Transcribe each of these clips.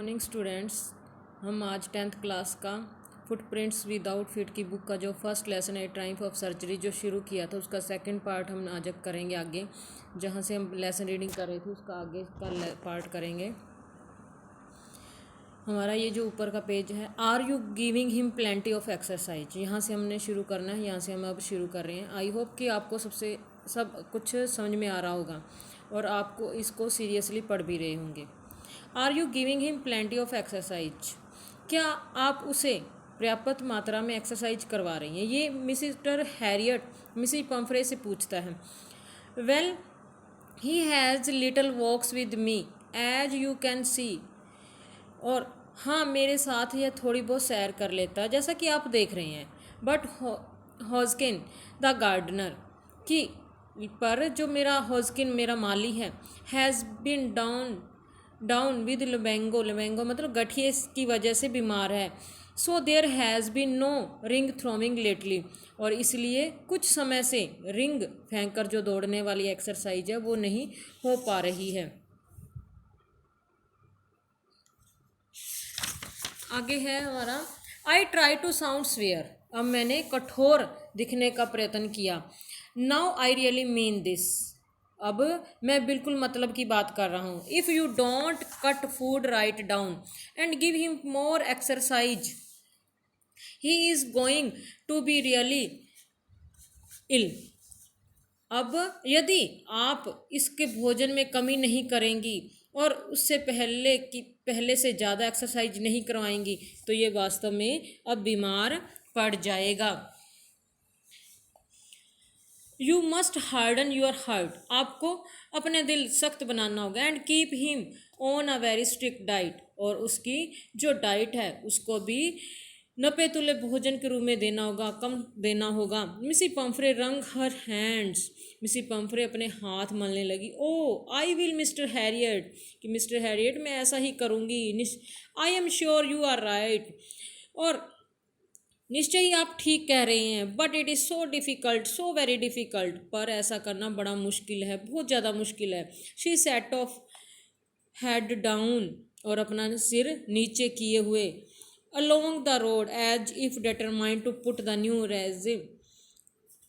Morning students. हम आज 10th class का फुटप्रिंट्स विदाउट फीट की बुक का जो फर्स्ट लेसन है ट्रायम्फ ऑफ सर्जरी जो शुरू किया था उसका सेकंड पार्ट हम आज करेंगे। आगे जहाँ से हम लेसन रीडिंग कर रहे थे उसका आगे का पार्ट करेंगे। हमारा ये जो ऊपर का पेज है, are you giving him plenty of exercise, यहाँ से हमने शुरू करना है। यहाँ से हम अब शुरू कर रहे हैं। आई होप कि आपको सब कुछ समझ में आ रहा होगा और आपको इसको सीरियसली पढ़ भी रहे होंगे। Are you giving him plenty of exercise, क्या आप उसे पर्याप्त मात्रा में एक्सरसाइज करवा रही हैं। ये मिस्टर हैरियट मिसिज पम्फ्रे से पूछता है। Well he has little walks with me as you can see, और हाँ मेरे साथ यह थोड़ी बहुत सैर कर लेता है जैसा कि आप देख रहे हैं। बट हॉजकिन द गार्डनर की पर जो मेरा हॉजकिन मेरा माली है, has been down with lumbago मतलब गठिए की वजह से बीमार है। So there has been no ring throwing lately, और इसलिए कुछ समय से रिंग फेंक कर जो दौड़ने वाली एक्सरसाइज है वो नहीं हो पा रही है। आगे है हमारा, I try to sound severe, अब मैंने कठोर दिखने का प्रयत्न किया। Now I really mean this, अब मैं बिल्कुल मतलब की बात कर रहा हूँ। If you don't cut food right down and give him more exercise he is going to be really ill, अब यदि आप इसके भोजन में कमी नहीं करेंगी और उससे पहले से ज़्यादा एक्सरसाइज नहीं करवाएंगी तो ये वास्तव में अब बीमार पड़ जाएगा। You must harden your heart, आपको अपने दिल सख्त बनाना होगा। And keep him on a very strict diet, और उसकी जो डाइट है उसको भी नपे तुले भोजन के रूप में देना होगा, कम देना होगा। मिसी पम्फ्रे रंग हर हैंड्स, मिसी पम्फ्रे अपने हाथ मलने लगी। Oh I will Mister Herriot, कि मिस्टर हैरियट मैं ऐसा ही करूँगी। I am sure you are right, और निश्चय ही आप ठीक कह रहे हैं। But it is so difficult, so very difficult, पर ऐसा करना बड़ा मुश्किल है, बहुत ज़्यादा मुश्किल है। She said of head down, और अपना सिर नीचे किए हुए, along the road as if determined to put the new regime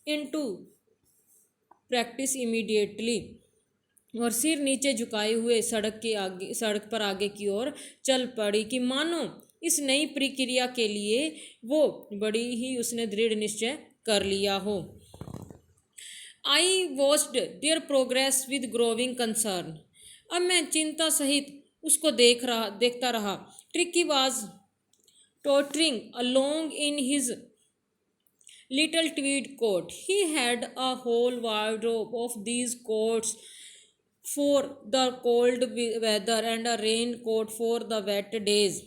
into practice immediately, और सिर नीचे झुकाए हुए सड़क पर आगे की ओर चल पड़ी कि मानो इस नई प्रक्रिया के लिए वो बड़ी ही उसने दृढ़ निश्चय कर लिया हो। I watched there progress with growing concern, अब मैं चिंता सहित उसको देखता रहा। Tricky was tottering along in his little tweed coat. He had a whole wardrobe of these coats for the cold weather and a raincoat for the wet days.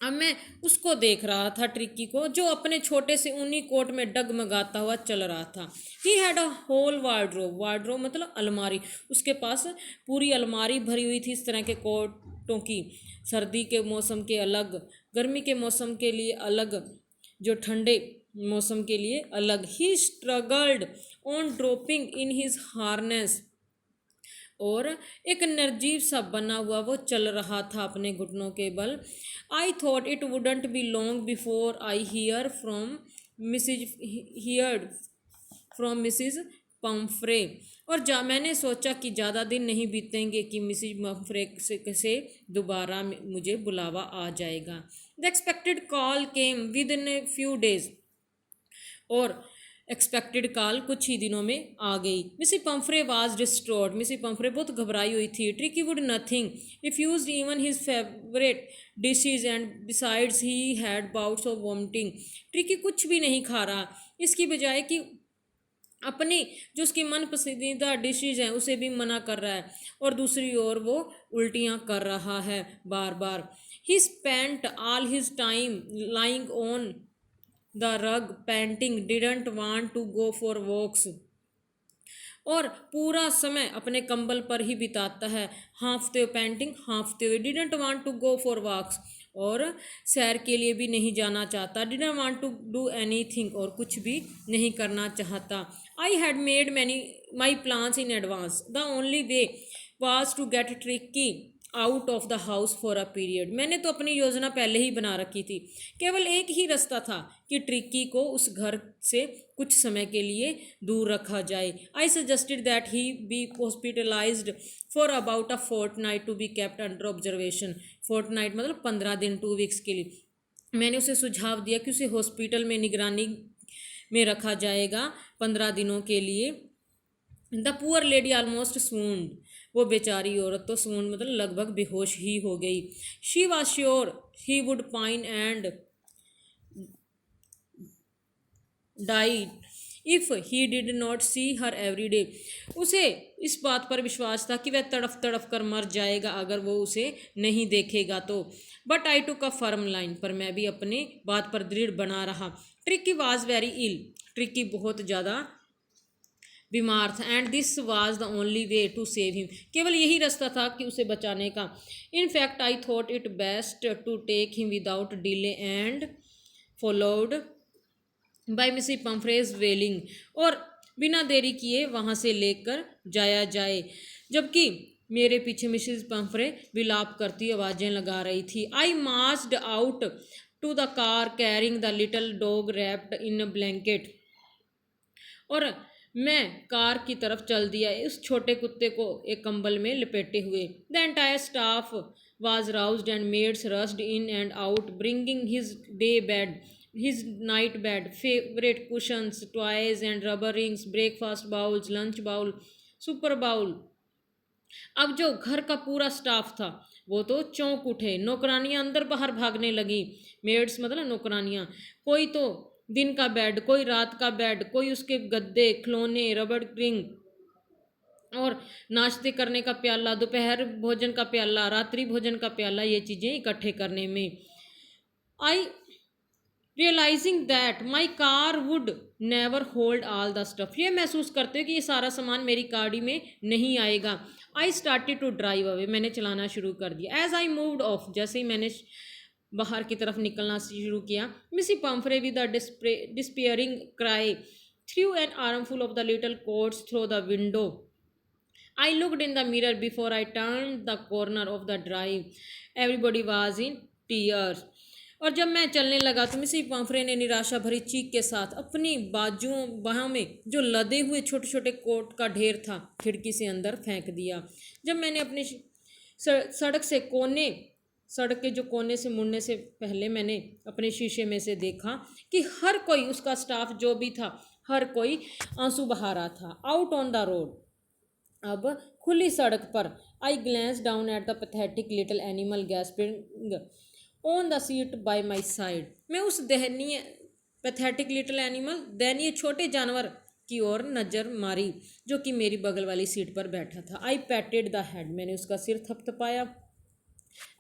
अब मैं उसको देख रहा था, ट्रिकी को, जो अपने छोटे से ऊनी कोट में डगमगाता हुआ चल रहा था। He had a whole wardrobe, wardrobe मतलब अलमारी, उसके पास पूरी अलमारी भरी हुई थी इस तरह के कोटों की। सर्दी के मौसम के अलग, गर्मी के मौसम के लिए अलग, जो ठंडे मौसम के लिए अलग। He struggled on dropping in his harness, और एक निर्जीव सा बना हुआ वो चल रहा था अपने घुटनों के बल। आई thought it wouldn't be long before I hear from Mrs Pomfrey, और मैंने सोचा कि ज़्यादा दिन नहीं बीतेंगे कि मिसिज पम्फ्रे से दोबारा मुझे बुलावा आ जाएगा। The expected call came with in a few days, और एक्सपेक्टेड कॉल कुछ ही दिनों में आ गई। मिसी पम्फ्रे वाज डिस्ट्रॉट, मिसी पम्फ्रे बहुत घबराई हुई थी। Tricky would nothing, refused even his favourite dishes, and besides he had bouts of vomiting. Tricky कुछ भी नहीं खा रहा, इसकी बजाय कि अपनी जो उसकी मन पसंदीदा डिशेज हैं उसे भी मना कर रहा है, और दूसरी ओर वो उल्टियाँ कर रहा है बार बार। He spent all his time lying on the rug panting, didn't want to go for walks, और पूरा समय अपने कंबल पर ही बिताता है, हाँफते हुए, पैंटिंग हाँफते हुए। Didn't want to go for walks, और सैर के लिए भी नहीं जाना चाहता। Didn't want to do anything, और कुछ भी नहीं करना चाहता। I had made my plans in advance, the only way was to get tricky out of the house for a period. मैंने तो अपनी योजना पहले ही बना रखी थी। केवल एक ही रास्ता था कि ट्रिकी को उस घर से कुछ समय के लिए दूर रखा जाए। I suggested that he be hospitalised for about a fortnight to be kept under observation. Fortnight मतलब 15 दिन, 2 वीक्स के लिए। मैंने उसे सुझाव दिया कि उसे हॉस्पिटल में निगरानी में रखा जाएगा 15 दिनों के लिए। The poor lady almost swooned। वो बेचारी औरत तो swooned मतलब लगभग बेहोश ही हो गई। She was sure he would pine and died if he did not see her every day. उसे इस बात पर विश्वास था कि वह तड़फ तड़फ कर मर जाएगा अगर वो उसे नहीं देखेगा तो। But I took a firm line. पर मैं भी अपने बात पर दृढ़ बना रहा। Tricky was very ill. Tricky बहुत ज़्यादा बीमार था। And this was the only way to save him. केवल यही रास्ता था कि उसे बचाने का। In fact I thought it best to take him without delay and followed by Mrs Pumphrey's wailing. और बिना देरी किए वहाँ से लेकर जाया जाए। जबकि मेरे पीछे मिसेस पम्फ्रे विलाप करती आवाज़ें लगा रही थी। I marched out to the car carrying the little dog wrapped in a blanket. और मैं कार की तरफ चल दिया उस छोटे कुत्ते को एक कंबल में लपेटे हुए। The entire staff was roused and maids rushed in and out bringing his day bed, his night bed, favourite cushions, toys and rubber rings, breakfast bowls, lunch bowl, supper bowl. अब जो घर का पूरा स्टाफ था वो तो चौंक उठे। नौकरानियां अंदर बाहर भागने लगी। मेड्स मतलब नौकरानियां। कोई तो दिन का बेड, कोई रात का बेड, कोई उसके गद्दे, खिलौने, रबड़ रिंग और नाश्ते करने का प्याला, दोपहर भोजन का प्याला, रात्रि भोजन का प्याला, ये चीज़ें इकट्ठे करने में। I realising that my car would never hold all the stuff. ये महसूस करते हो कि ये सारा सामान मेरी गाड़ी में नहीं आएगा। I started to drive away. मैंने चलाना शुरू कर दिया। एज आई मूव्ड ऑफ, जैसे ही मैंने बाहर की तरफ निकलना शुरू किया, मिसी Pomfrey with the despairing cry through an armful of the little quotes through the window. I looked in the mirror before I turned the corner of the drive. Everybody was in tears. और जब मैं चलने लगा तो मिसी Pomfrey ने निराशा भरी चीख के साथ अपनी बाजुओं बाहों में जो लदे हुए छोटे छोटे कोट का ढेर था खिड़की से अंदर फेंक दिया। जब मैंने अपनी सड़क के जो कोने से मुड़ने से पहले मैंने अपने शीशे में से देखा कि हर कोई, उसका स्टाफ जो भी था, हर कोई आंसू बहा रहा था। आउट ऑन द रोड, अब खुली सड़क पर, I glance down at the pathetic little animal gasping on the seat by my side. मैं उस दयनीय पैथेटिक लिटिल एनिमल, दयनीय छोटे जानवर की ओर नज़र मारी जो कि मेरी बगल वाली सीट पर बैठा था। I patted the head. मैंने उसका सिर थपथपाया।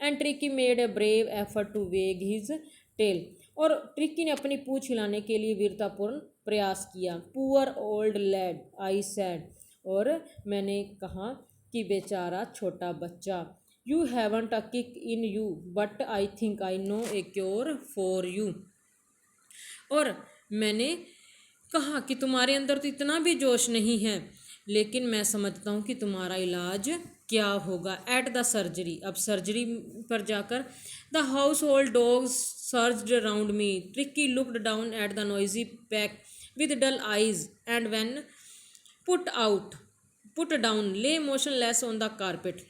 And Tricky made a brave effort to wag his tail. और ट्रिकी ने अपनी पूँछ हिलाने के लिए वीरतापूर्ण प्रयास किया। Poor old lad, I said. और मैंने कहा कि बेचारा छोटा बच्चा। You haven't a kick in you but I think I know a cure for you. और मैंने कहा कि तुम्हारे अंदर तो इतना भी जोश नहीं है, लेकिन मैं समझता हूँ कि तुम्हारा इलाज क्या होगा। At the surgery. अब सर्जरी पर जाकर the household dogs surged around me. Tricky looked down at the noisy pack with dull eyes and when put down lay motionless on the carpet.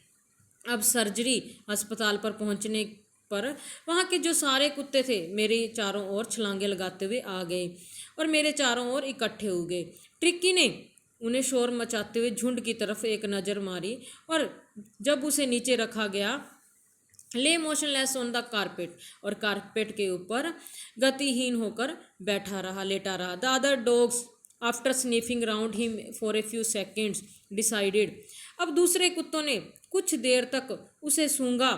अब सर्जरी अस्पताल पर पहुंचने पर वहाँ के जो सारे कुत्ते थे मेरे चारों ओर छलांगे लगाते हुए आ गए और मेरे चारों ओर इकट्ठे हो गए। ट्रिकी ने उन्हें शोर मचाते हुए झुंड की तरफ एक नज़र मारी और जब उसे नीचे रखा गया, ले मोशनलेस ऑन द कारपेट, और कारपेट के ऊपर गतिहीन होकर बैठा रहा, लेटा रहा। The other dogs after sniffing round him for a few seconds decided. अब दूसरे कुत्तों ने कुछ देर तक उसे सूंघा,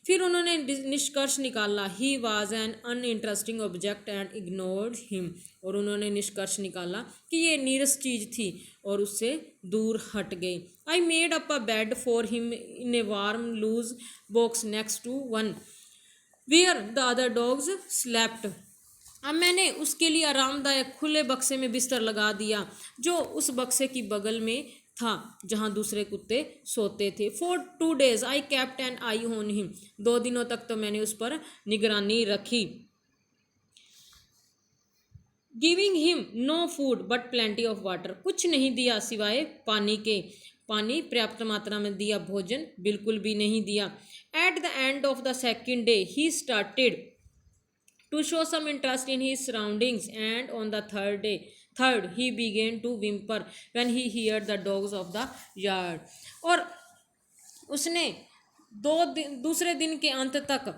फिर उन्होंने निष्कर्ष निकाला he was an uninteresting object and ignored him. और उन्होंने निष्कर्ष निकाला कि ये नीरस चीज़ थी और उससे दूर हट गई। I made up a bed for him in a warm loose box next to one where the other dogs slept. अब मैंने उसके लिए आरामदायक खुले बक्से में बिस्तर लगा दिया जो उस बक्से की बगल में था जहां दूसरे कुत्ते सोते थे। For 2 days I kept an eye on him, 2 दिनों तक तो मैंने उस पर निगरानी रखी। Giving him no food but plenty of water, कुछ नहीं दिया सिवाय पानी के, पानी पर्याप्त मात्रा में दिया, भोजन बिल्कुल भी नहीं दिया। At the end of the second day he started to show some interest in his surroundings, and on the third he began to whimper when he heard the dogs of the yard। और उसने दूसरे दिन के अंत तक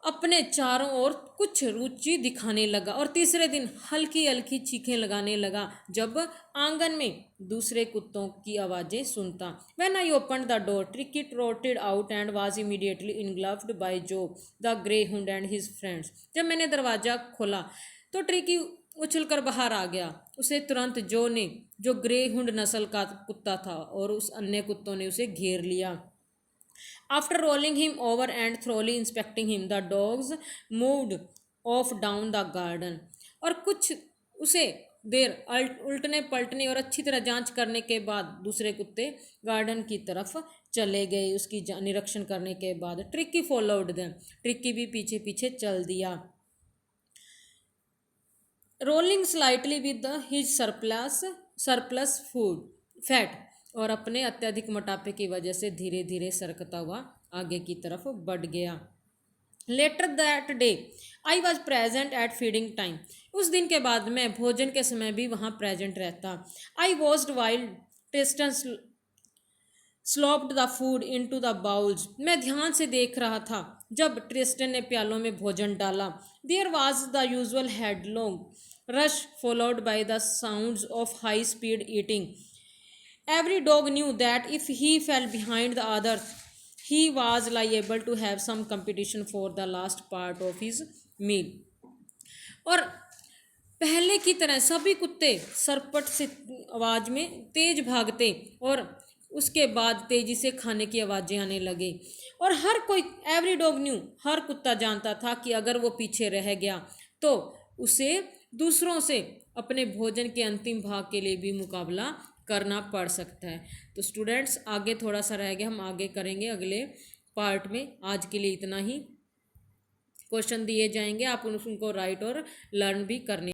अपने चारों ओर कुछ रुचि दिखाने लगा, और तीसरे दिन हल्की हल्की चीखें लगाने लगा जब आंगन में दूसरे कुत्तों की आवाज़ें सुनता। When I opened the door, Tricky trotted out and was immediately engulfed by Joe, the greyhound and his friends। जब मैंने दरवाज़ा खोला तो ट्रिकी उछलकर बाहर आ गया। उसे तुरंत जो ने, जो ग्रेहुंड नस्ल का कुत्ता था, और उस अन्य कुत्तों ने उसे घेर लिया। After rolling him over and thoroughly inspecting him, the dogs moved off down the garden। और कुछ उसे देर उल्टने पलटने और अच्छी तरह जांच करने के बाद दूसरे कुत्ते गार्डन की तरफ चले गए। उसकी निरीक्षण करने के बाद ट्रिकी फॉलोड देम, ट्रिकी भी पीछे पीछे चल दिया। Rolling slightly with his surplus food fat, और अपने अत्यधिक मोटापे की वजह से धीरे धीरे सरकता हुआ आगे की तरफ बढ़ गया। Later that day I was present at feeding time, उस दिन के बाद मैं भोजन के समय भी वहाँ प्रेजेंट रहता। I watched while Tristan sloped the food into the bowls, मैं ध्यान से देख रहा था जब ट्रिस्टन ने प्यालों में भोजन डाला। There was the usual headlong rush followed by the sounds of high speed eating. Every dog knew that if he fell behind the others, he was liable to have some competition for the last part of his meal। और पहले की तरह सभी कुत्ते सरपट से आवाज़ में तेज भागते, और उसके बाद तेजी से खाने की आवाज़ें आने लगे। और हर कोई, एवरी डॉग न्यू, हर कुत्ता जानता था कि अगर वो पीछे रह गया तो उसे दूसरों से अपने भोजन के अंतिम भाग के लिए भी मुकाबला करना पड़ सकता है। तो स्टूडेंट्स, आगे थोड़ा सा रह गया, हम आगे करेंगे अगले पार्ट में। आज के लिए इतना ही। क्वेश्चन दिए जाएंगे, आप उनको राइट और लर्न भी करने